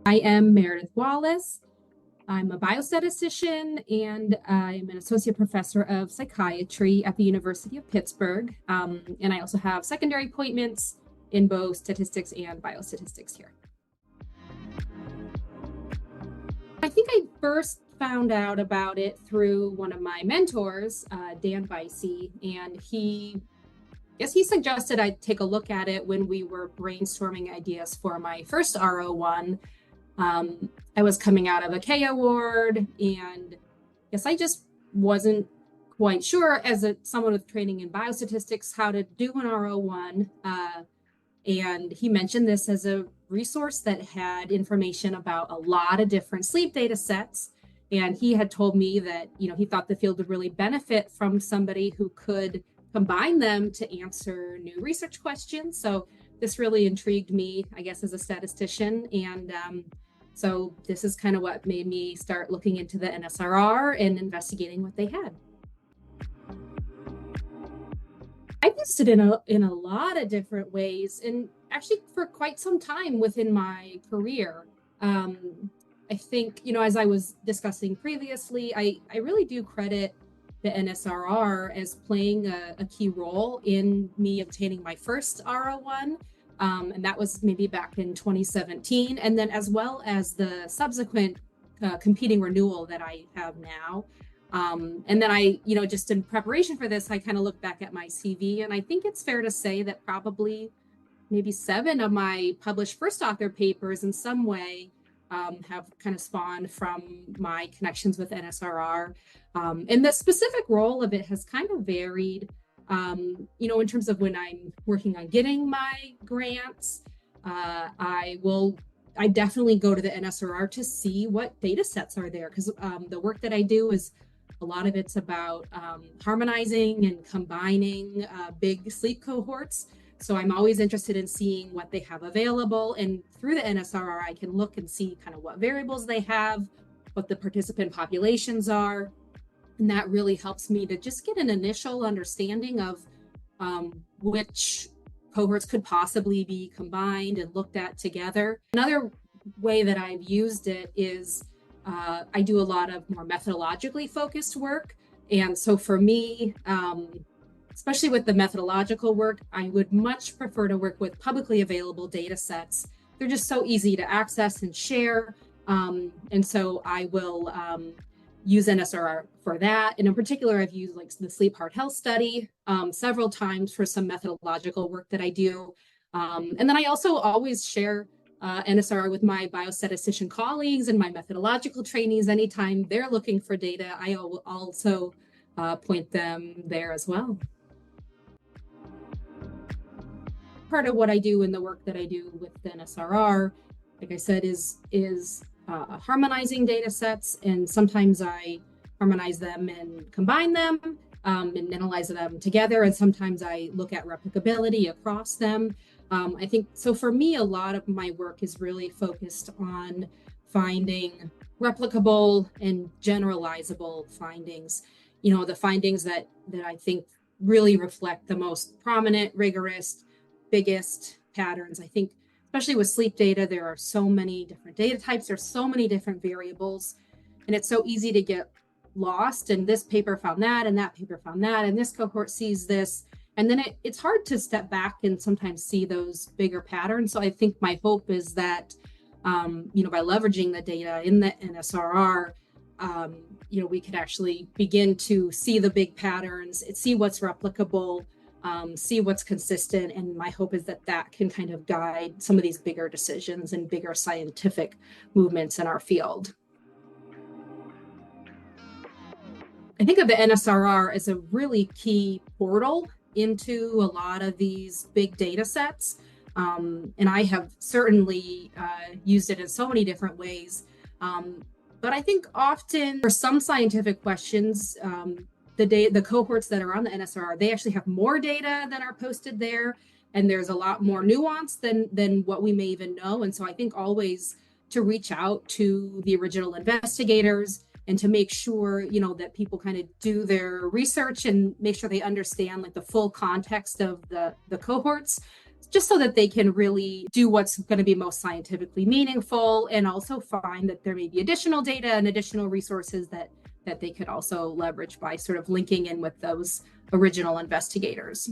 I am Meredith Wallace. I'm a biostatistician and I'm an associate professor of psychiatry at the University of Pittsburgh. And I also have secondary appointments in both statistics and biostatistics here. I think I first found out about it through one of my mentors, Dan Vicey, and he suggested I take a look at it when we were brainstorming ideas for my first R01. I was coming out of a K award, and I just wasn't quite sure as someone with training in biostatistics how to do an R01. And he mentioned this as a resource that had information about a lot of different sleep data sets. And he had told me that, he thought the field would really benefit from somebody who could combine them to answer new research questions. So this really intrigued me, I guess, as a statistician. And so this is kind of what made me start looking into the NSRR and investigating what they had. I've used it in a lot of different ways, and actually for quite some time within my career. I think, as I was discussing previously, I really do credit the NSRR as playing a key role in me obtaining my first R01. And that was maybe back in 2017. And then as well as the subsequent competing renewal that I have now. And then I, just in preparation for this, I kind of look back at my CV, and I think it's fair to say that probably maybe 7 of my published first author papers in some way have kind of spawned from my connections with NSRR. And the specific role of it has kind of varied. In terms of when I'm working on getting my grants, I definitely go to the NSRR to see what data sets are there, because the work that I do is a lot of it's about harmonizing and combining big sleep cohorts. So I'm always interested in seeing what they have available. And through the NSRR, I can look and see kind of what variables they have, what the participant populations are. And that really helps me to just get an initial understanding of which cohorts could possibly be combined and looked at together. Another way that I've used it is I do a lot of more methodologically focused work. And so for me, especially with the methodological work, I would much prefer to work with publicly available data sets. They're just so easy to access and share. And so I will use NSRR for that. And in particular, I've used like the Sleep Heart Health Study several times for some methodological work that I do. And then I also always share NSRR with my biostatistician colleagues and my methodological trainees. Anytime they're looking for data, I will also point them there as well. Part of what I do in the work that I do with the NSRR, like I said, is harmonizing data sets, and sometimes I harmonize them and combine them and analyze them together, and sometimes I look at replicability across them. I think so for me, a lot of my work is really focused on finding replicable and generalizable findings, the findings that I think really reflect the most prominent, rigorous, biggest patterns. I think especially with sleep data, there are so many different data types, there's so many different variables, and it's so easy to get lost. And this paper found that, and that paper found that, and this cohort sees this. And then it's hard to step back and sometimes see those bigger patterns. So I think my hope is that, by leveraging the data in the NSRR, we could actually begin to see the big patterns, see what's replicable, see what's consistent. And my hope is that that can kind of guide some of these bigger decisions and bigger scientific movements in our field. I think of the NSRR as a really key portal into a lot of these big data sets. And I have certainly used it in so many different ways. But I think often for some scientific questions, the cohorts that are on the NSRR, they actually have more data than are posted there. And there's a lot more nuance than what we may even know. And so I think always to reach out to the original investigators and to make sure, that people kind of do their research and make sure they understand like the full context of the cohorts. just so that they can really do what's going to be most scientifically meaningful, and also find that there may be additional data and additional resources that they could also leverage by sort of linking in with those original investigators.